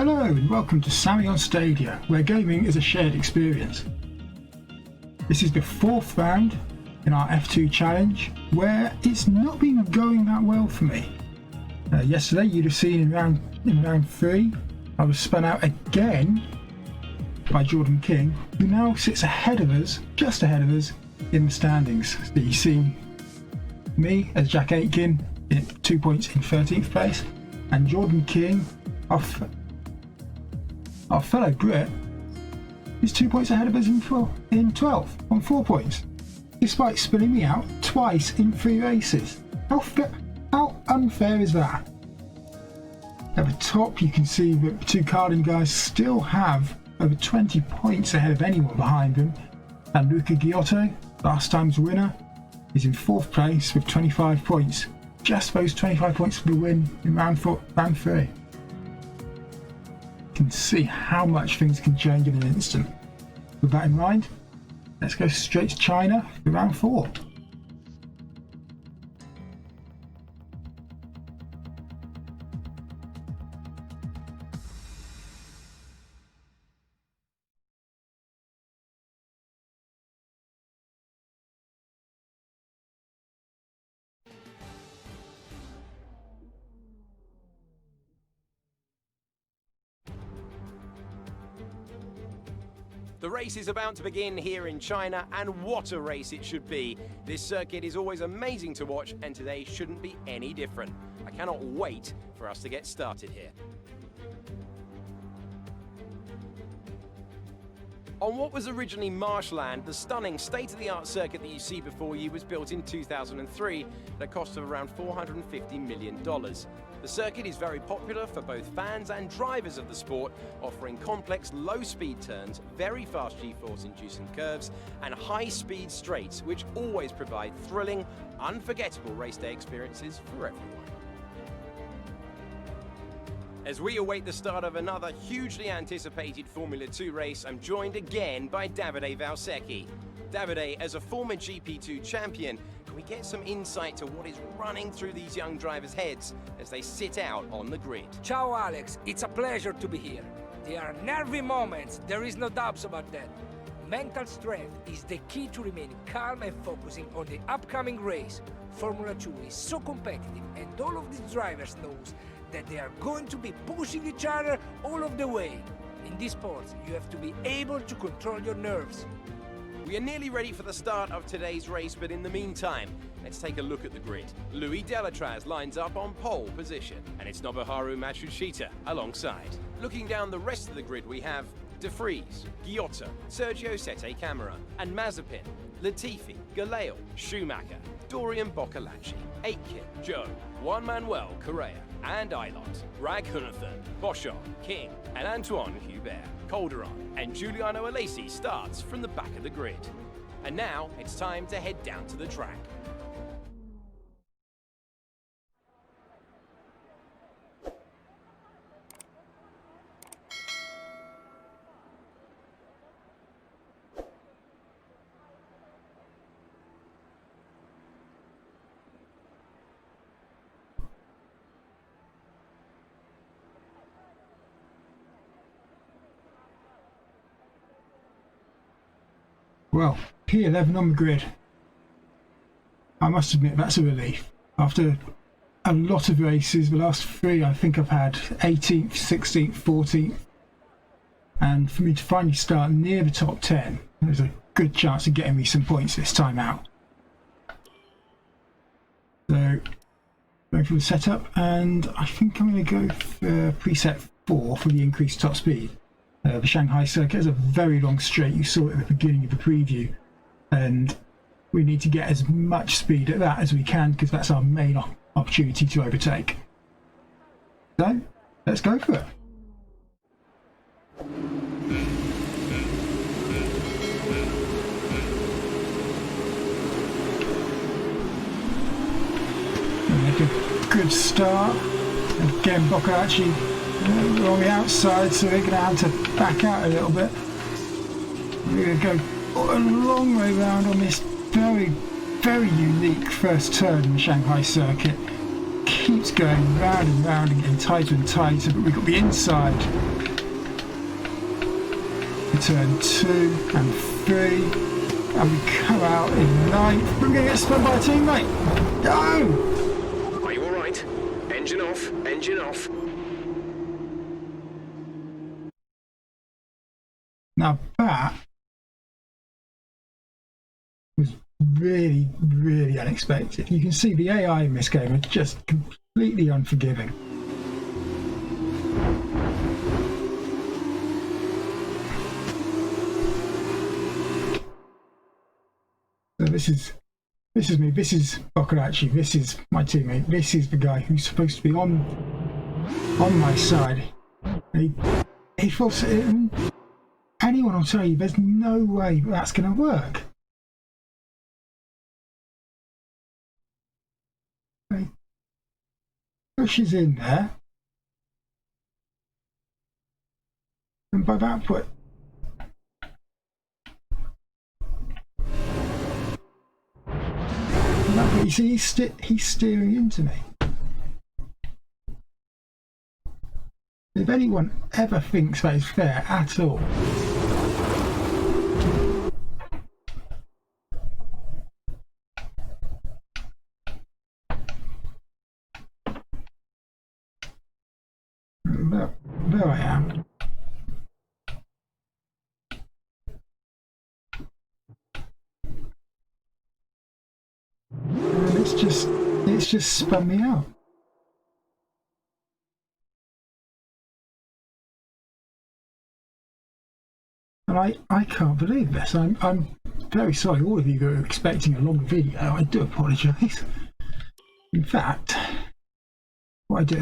Hello and welcome to Sammy on Stadia, where gaming is a shared experience. This is the fourth round in our F2 challenge, where it's not been going that well for me. Yesterday you'd have seen in round 3, I was spun out again by Jordan King, who now sits ahead of us, just ahead of us, in the standings. So you see me as Jack Aitken in 2 points in 13th place, and Jordan King, our fellow Brit, is 2 points ahead of us in 12th on 4 points, despite spinning me out twice in 3 races. How unfair is that? At the top you can see that the two Cardin guys still have over 20 points ahead of anyone behind them, and Luca Giotto, last time's winner, is in 4th place with 25 points. Just those 25 points for the win in round 3. You can see how much things can change in an instant. With that in mind, let's go straight to China for round 4. The race is about to begin here in China, and what a race it should be. This circuit is always amazing to watch, and today shouldn't be any different. I cannot wait for us to get started here. On what was originally marshland, the stunning state-of-the-art circuit that you see before you was built in 2003 at a cost of around $450 million. The circuit is very popular for both fans and drivers of the sport, offering complex low-speed turns, very fast G-force-inducing curves, and high-speed straights, which always provide thrilling, unforgettable race day experiences for everyone. As we await the start of another hugely anticipated Formula 2 race, I'm joined again by Davide Valsecchi. Davide, as a former GP2 champion, can we get some insight to what is running through these young drivers' heads as they sit out on the grid? Ciao Alex, it's a pleasure to be here. There are nervy moments, there is no doubts about that. Mental strength is the key to remaining calm and focusing on the upcoming race. Formula 2 is so competitive, and all of these drivers knows that they are going to be pushing each other all of the way. In this sport, you have to be able to control your nerves. We are nearly ready for the start of today's race, but in the meantime, let's take a look at the grid. Louis Delatraz lines up on pole position, and it's Nobuharu Matsushita alongside. Looking down the rest of the grid, we have De Vries, Giotto, Sergio Sette Camara, and Mazepin, Latifi, Galeo, Schumacher, Dorian Boccolacci, Aitken, Joe, Juan Manuel Correa, and Eilert, Raghunathan, Boschon, King, and Antoine Hubert. Calderon and Giuliano Alesi starts from the back of the grid. And now it's time to head down to the track. Well, P11 on the grid. I must admit that's a relief. After a lot of races, the last 3 I think I've had 18th, 16th, 14th, and for me to finally start near the top 10, there's a good chance of getting me some points this time out. So, going for the setup, and I think I'm going to go for preset 4 for the increased top speed. The Shanghai circuit is a very long straight. You saw it at the beginning of the preview, and we need to get as much speed at that as we can because that's our main opportunity to overtake. So let's go for it. Make a good start. Again, Boccolacci on the outside, so they're going to have to back out a little bit. We're going to go a long way round on this very, very unique first turn in the Shanghai circuit. Keeps going round and round and getting tighter and tighter, but we've got the inside turn 2 and 3, and we come out in 9th. We're going to get spun by a teammate. No! Are you alright? Engine off, engine off. Now that was really, really unexpected. You can see the AI in this game are just completely unforgiving. So this is me. This is Boccaracci. This is my teammate. This is the guy who's supposed to be on my side. He falls in. Anyone will tell you there's no way that's going to work. He pushes in there, and by that point, you see, he's steering into me. If anyone ever thinks that is fair at all, there I am. And it's just spun me out. And I can't believe this. I'm very sorry, all of you that are expecting a longer video. I do apologise. In fact, what I do,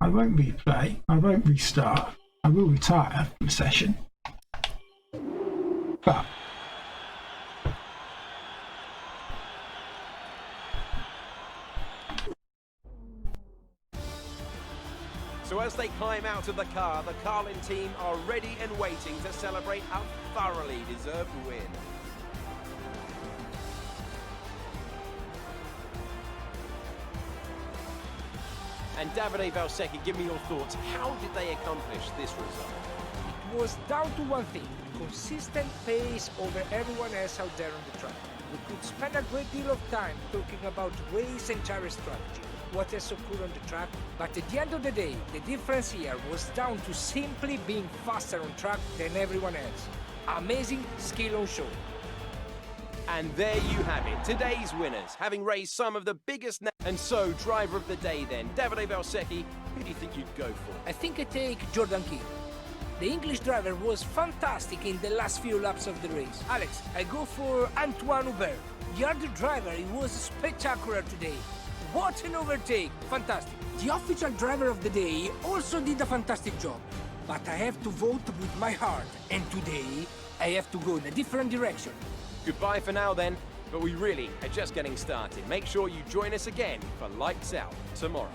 I won't replay, I won't restart, I will retire from the session. But So as they climb out of the car, the Carlin team are ready and waiting to celebrate a thoroughly deserved win. And Davide Valsecchi, give me your thoughts. How did they accomplish this result? It was down to one thing: consistent pace over everyone else out there on the track. We could spend a great deal of time talking about race and tire strategy, what has occurred on the track, but at the end of the day, the difference here was down to simply being faster on track than everyone else. Amazing skill on show. And there you have it, today's winners, having raised some of the biggest and so, driver of the day then, Davide Valsecchi, who do you think you'd go for? I think I take Jordan King. The English driver was fantastic in the last few laps of the race. Alex, I go for Antoine Hubert. The other driver, he was spectacular today. What an overtake! Fantastic. The official driver of the day also did a fantastic job. But I have to vote with my heart, and today I have to go in a different direction. Goodbye for now then, but we really are just getting started. Make sure you join us again for Lights Out tomorrow.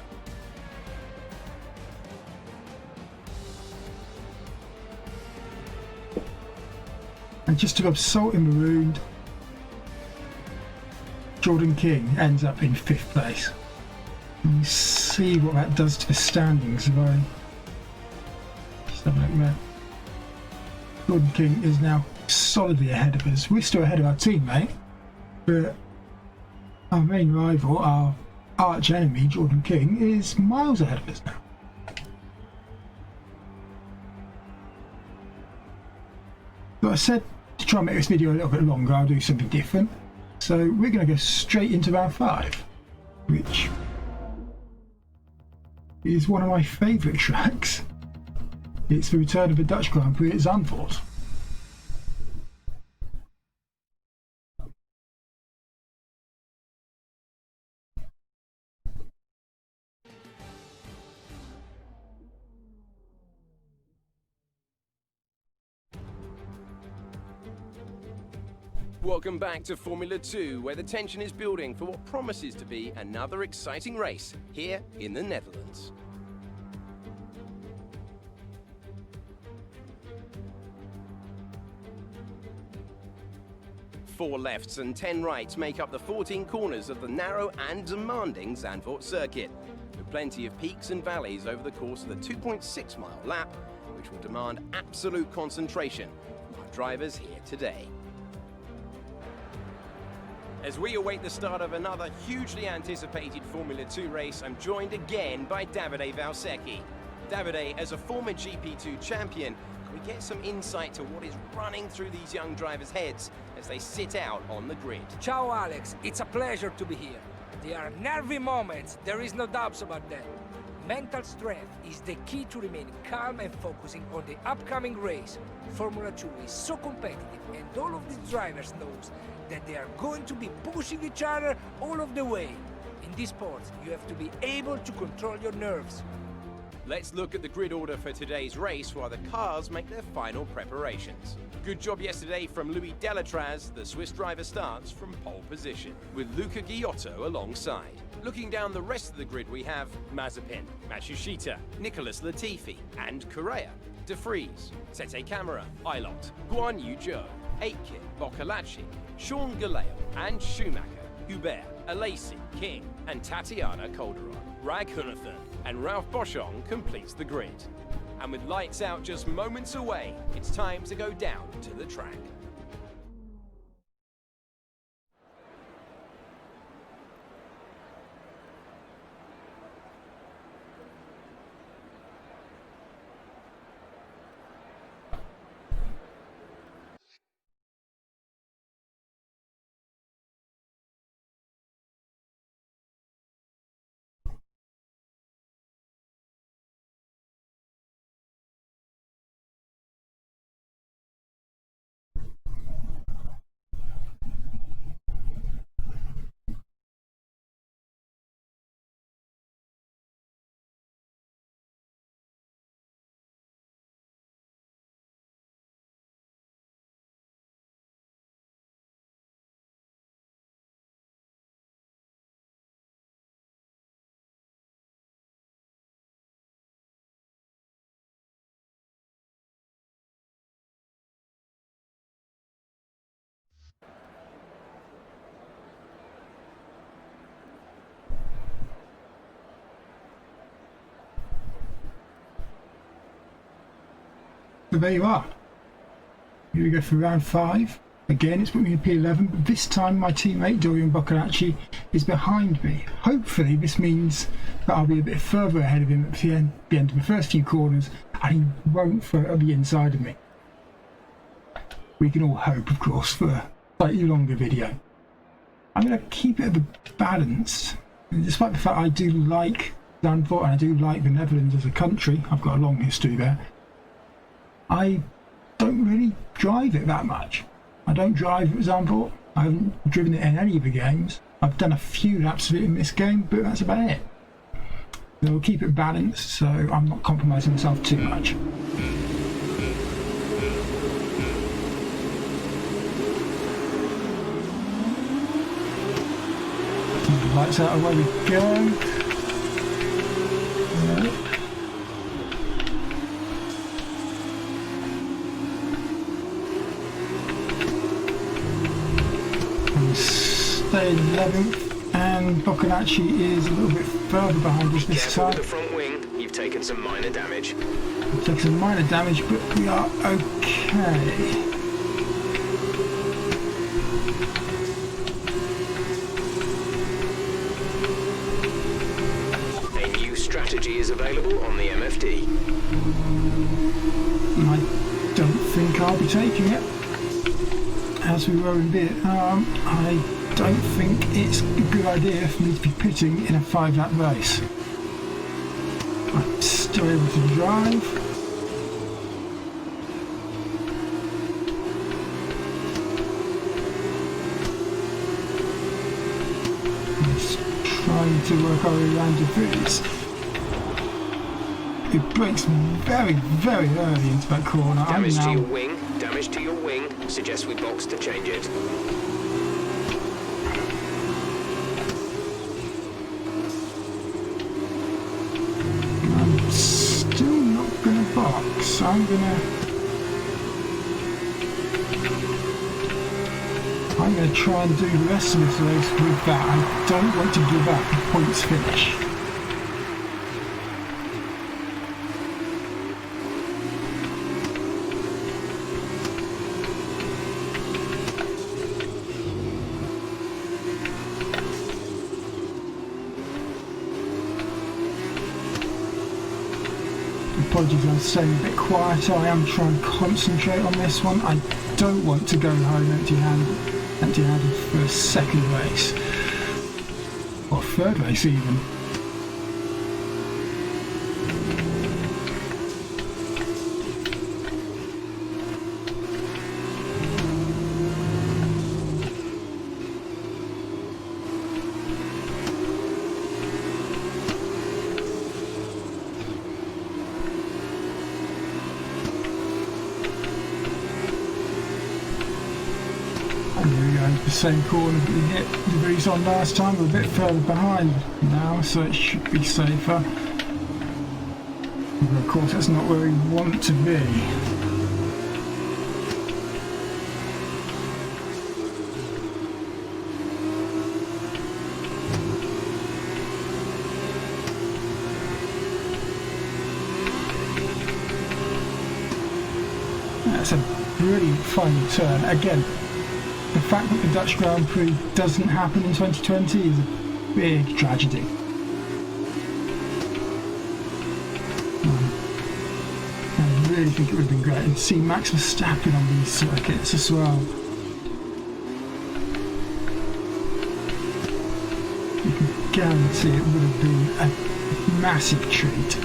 and just to rub salt in the wound, Jordan King ends up in 5th place. And you see what that does to the standings. If I just have a look there, Jordan King is now solidly ahead of us. We're still ahead of our teammate, but our main rival, our arch enemy, Jordan King, is miles ahead of us now. But I said to try and make this video a little bit longer, I'll do something different. So we're going to go straight into round 5, which is one of my favourite tracks. It's the return of the Dutch Grand Prix at Zandvoort. Welcome back to Formula 2, where the tension is building for what promises to be another exciting race here in the Netherlands. Four lefts and 10 rights make up the 14 corners of the narrow and demanding Zandvoort circuit, with plenty of peaks and valleys over the course of the 2.6-mile lap, which which will demand absolute concentration from our drivers here today. As we await the start of another hugely anticipated Formula 2 race, I'm joined again by Davide Valsecchi. Davide, as a former GP2 champion, can we get some insight to what is running through these young drivers' heads as they sit out on the grid? Ciao Alex, it's a pleasure to be here. There are nervy moments, there is no doubt about that. Mental strength is the key to remain calm and focusing on the upcoming race. Formula 2 is so competitive and all of these drivers knows that they are going to be pushing each other all of the way. In this sport, you have to be able to control your nerves. Let's look at the grid order for today's race while the cars make their final preparations. Good job yesterday from Louis Delatraz. The Swiss driver starts from pole position, with Luca Ghiotto alongside. Looking down the rest of the grid, we have Mazepin, Matsushita, Nicholas Latifi, and Correa, De Vries, Sete Camara, Eilert, Guan Yu Zhou, Aitken, Boccolacci, Sean Galeo, and Schumacher, Hubert, Alesi, King, and Tatiana Calderon. Raghunathan and Ralph Boschong completes the grid. And with lights out just moments away, it's time to go down to the track. So there you are. Here we go for round 5. Again, it's put me in P11, but this time my teammate Dorian Boccolacci is behind me. Hopefully this means that I'll be a bit further ahead of him at the end of the first few corners, and he won't throw it on the inside of me. We can all hope, of course, for a slightly longer video. I'm going to keep it a bit balanced, and despite the fact I do like Zandvoort and I do like the Netherlands as a country, I've got a long history there, I don't really drive it that much. I don't drive at Zandvoort. I haven't driven it in any of the games. I've done a few laps of it in this game, but that's about it. So we'll keep it balanced so I'm not compromising myself too much. Lights out, away we go. Stay 11th, and Boccolacci is a little bit further behind us this time. Careful with the front wing, you've taken some minor damage. We've taken some minor damage, but we are okay. A new strategy is available on the MFD. I don't think I'll be taking it. As we were in Vietnam, I don't think it's a good idea for me to be pitting in a 5-lap race. I'm still able to drive. Just trying to work our way around the bridge. It breaks very, very early into that corner. Damage to your wing. Damage to your wing. Suggest we box to change it. I'm still not going to box. I'm going to try and do the rest of this race with that. I don't want to give up the points finish. apologies, I'm staying a bit quieter. I am trying to concentrate on this one. I don't want to go home empty-handed for a second race, or third race even. The same corner that we hit the breeze on last time. We're a bit further behind now, so it should be safer. But of course, that's not where we want to be. That's a brilliant final turn. Again, the fact that the Dutch Grand Prix doesn't happen in 2020 is a big tragedy. I really think it would have been great to see Max Verstappen on these circuits as well. You can guarantee it would have been a massive treat.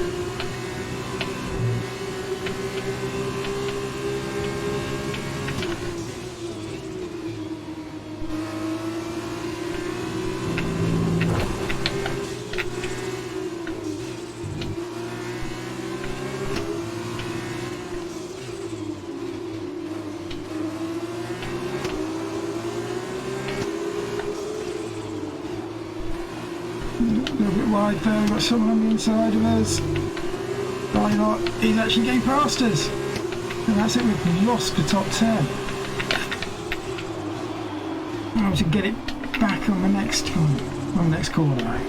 A little bit wide there, we've got someone on the inside of us. Why not? He's actually getting past us. And that's it, we've lost the top 10. I want to get it back on the next one, on the next corner.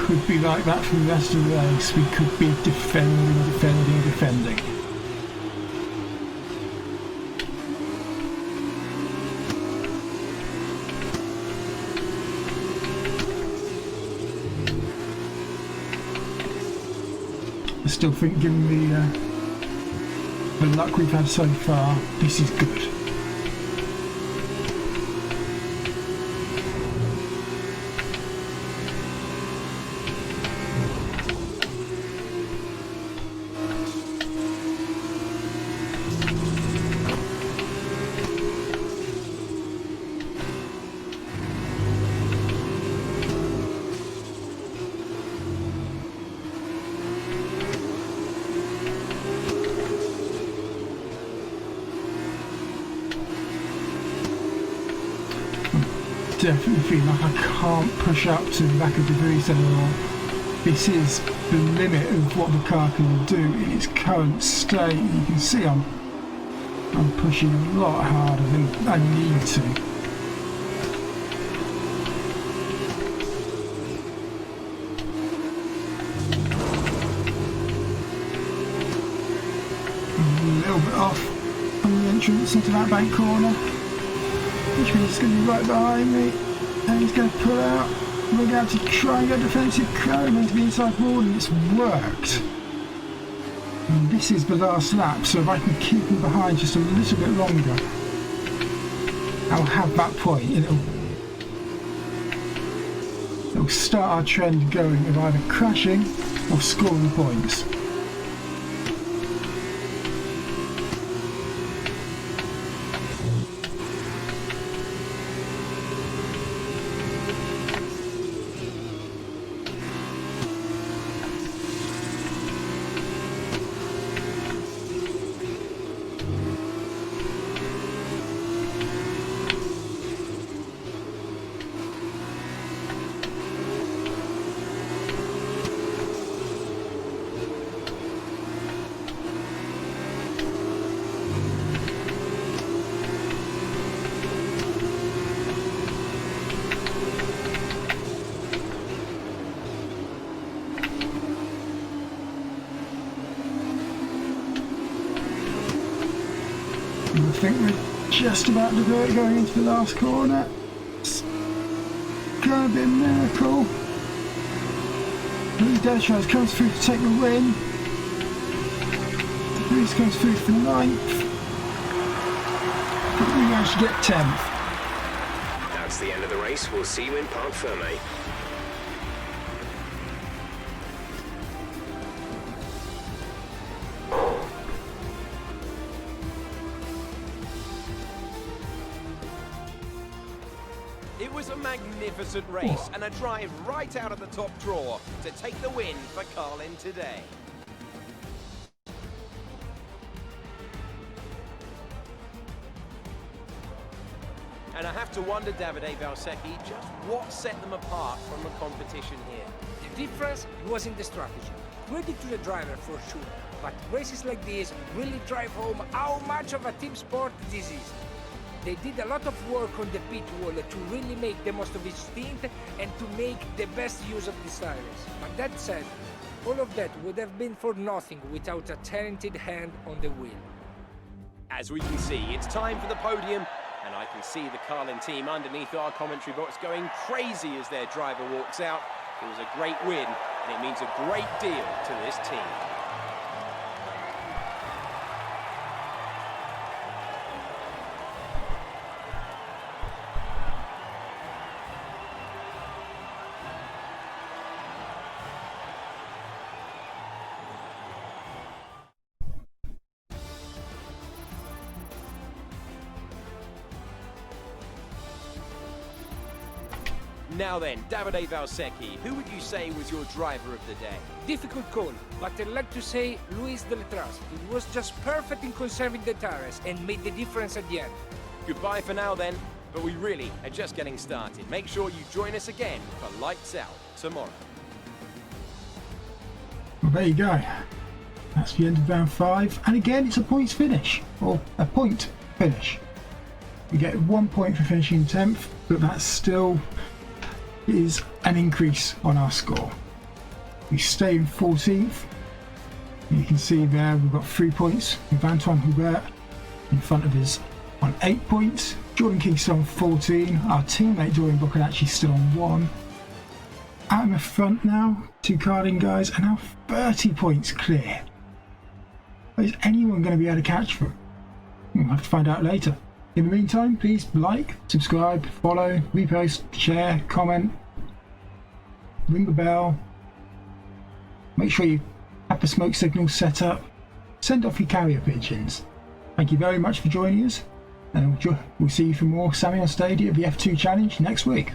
Could be like that for the rest of the race. We could be defending. I still think, given the luck we've had so far, this is good. Definitely feel like I can't push up to the back of the Vries anymore. This is the limit of what the car can do in its current state. You can see I'm pushing a lot harder than I need to. A little bit off on the entrance into that bank corner, which means he's going to be right behind me, and he's going to pull out. We're going to try and get a defensive cone into the inside board, and it's worked. And this is the last lap, so if I can keep him behind just a little bit longer, I'll have that point, and it'll start our trend going of either crashing or scoring points. think we're just about to do it, going into the last corner. It's gonna be a miracle. Louis Delatraz comes through to take the win. Louis comes through for 9th. But we managed to get 10th. That's the end of the race. We'll see you in Parc Ferme. It was a magnificent race and a drive right out of the top draw to take the win for Carlin today. And I have to wonder, Davide Valsecchi, just what set them apart from the competition here. The difference was in the strategy. Credit to the driver for sure, but races like this really drive home how much of a team sport this is. They did a lot of work on the pit wall to really make the most of each stint and to make the best use of these tires. But that said, all of that would have been for nothing without a talented hand on the wheel. As we can see, it's time for the podium, and I can see the Carlin team underneath our commentary box going crazy as their driver walks out. It was a great win, and it means a great deal to this team. Now then, Davide Valsecchi, who would you say was your driver of the day? Difficult call, but I'd like to say Luis Delatraz. He was just perfect in conserving the tires and made the difference at the end. Goodbye for now then, but we really are just getting started. Make sure you join us again for Lights Out tomorrow. Well, there you go. That's the end of round 5. And again, it's a points finish, or a point finish. We get 1 point for finishing 10th, but that still is an increase on our score. We stay in 14th. You can see there we've got 3 points with Antoine Hubert in front of us on 8 points. Jordan Kingston on 14. Our teammate Dorian Buchan actually still on 1. Out in the front now, 2 Carlin guys are now 30 points clear. Is anyone going to be able to catch them? We'll have to find out later. In the meantime, please like, subscribe, follow, repost, share, comment, ring the bell. Make sure you have the smoke signal set up. Send off your carrier pigeons. Thank you very much for joining us, and we'll see you for more Sammy on Stadia of the F2 Challenge next week.